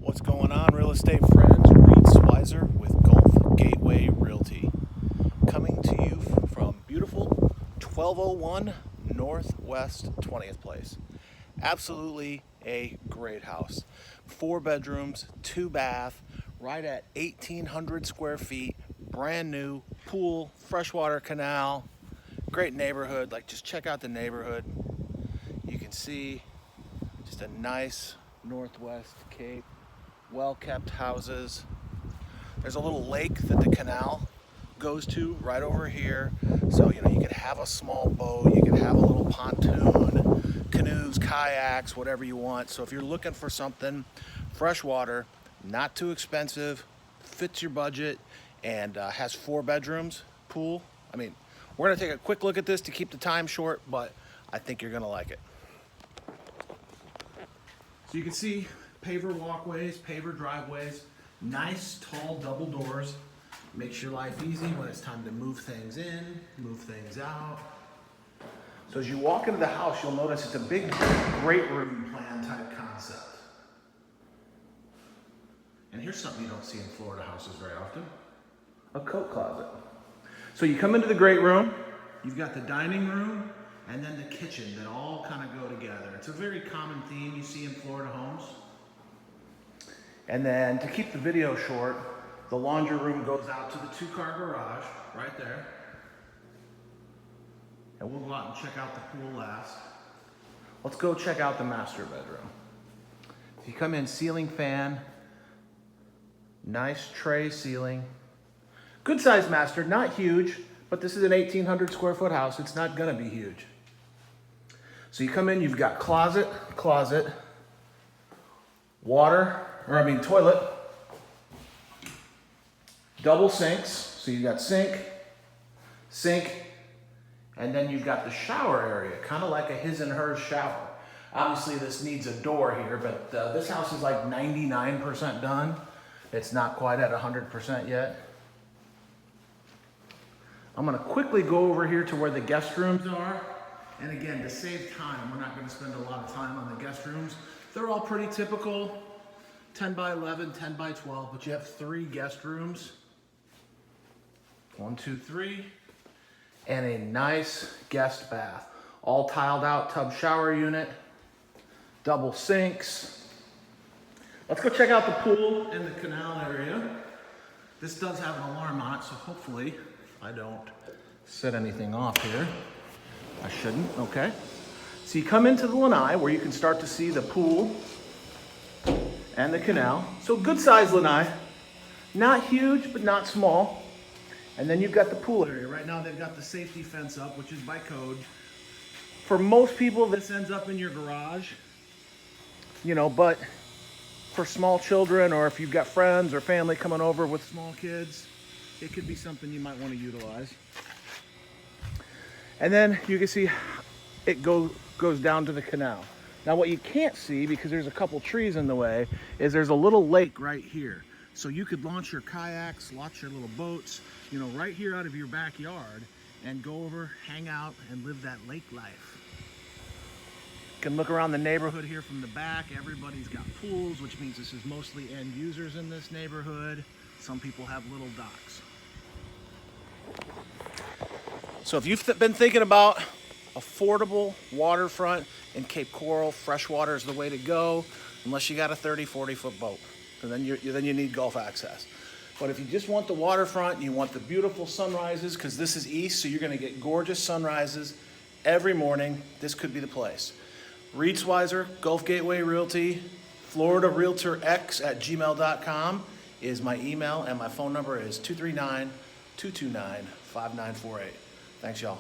What's going on, real estate friends? Reed Schweizer with Gulf Gateway Realty, coming to you from beautiful 1201 Northwest 20th Place. Absolutely a great house. 4 bedrooms, 2 bath, right at 1,800 square feet, brand new, pool, freshwater canal, great neighborhood. Like, just check out the neighborhood. You can see just a nice Northwest Cape, well-kept houses. There's a little lake that the canal goes to right over here. So, you could have a small boat, you could have a little pontoon, canoes, kayaks, whatever you want. So if you're looking for something freshwater, not too expensive, fits your budget, and has 4 bedrooms, pool. I mean, we're gonna take a quick look at this to keep the time short, but I think you're gonna like it. So you can see paver walkways, paver driveways, nice tall double doors. Makes your life easy when it's time to move things in, move things out. So as you walk into the house, you'll notice it's a big great room plan type concept. And here's something you don't see in Florida houses very often, a coat closet. So you come into the great room, you've got the dining room, and then the kitchen that all kind of go together. It's a very common theme you see in Florida homes. And then to keep the video short, the laundry room goes out to the 2-car garage right there. And we'll go out and check out the pool last. Let's go check out the master bedroom. If you come in, ceiling fan, nice tray ceiling. Good size master, not huge, but this is an 1,800 square foot house. It's not gonna be huge. So you come in, you've got closet, toilet, double sinks. So you've got sink, and then you've got the shower area, kind of like a his and hers shower. Obviously this needs a door here, but this house is like 99% done. It's not quite at 100% yet. I'm gonna quickly go over here to where the guest rooms are. And again, to save time, we're not gonna spend a lot of time on the guest rooms. They're all pretty typical, 10 by 11, 10 by 12, but you have 3 guest rooms. 1, 2, 3, and a nice guest bath. All tiled out tub shower unit, double sinks. Let's go check out the pool and the canal area. This does have an alarm on it, so hopefully I don't set anything off here. I shouldn't, okay. So you come into the lanai where you can start to see the pool and the canal. So good size lanai, not huge, but not small. And then you've got the pool area. Right now they've got the safety fence up, which is by code. For most people, this ends up in your garage, but for small children, or if you've got friends or family coming over with small kids, it could be something you might want to utilize. And then you can see it goes down to the canal. Now what you can't see, because there's a couple trees in the way, is there's a little lake right here. So you could launch your kayaks, launch your little boats, right here out of your backyard and go over, hang out, and live that lake life. You can look around the neighborhood here from the back. Everybody's got pools, which means this is mostly end users in this neighborhood. Some people have little docks. So if you've been thinking about affordable waterfront in Cape Coral, freshwater is the way to go, unless you got a 30, 40-foot boat. And then you need Gulf access. But if you just want the waterfront, you want the beautiful sunrises, because this is east, so you're gonna get gorgeous sunrises every morning, this could be the place. Reed Schweizer, Gulf Gateway Realty, floridarealtorx at gmail.com is my email, and my phone number is 239-229-5948. Thanks, y'all.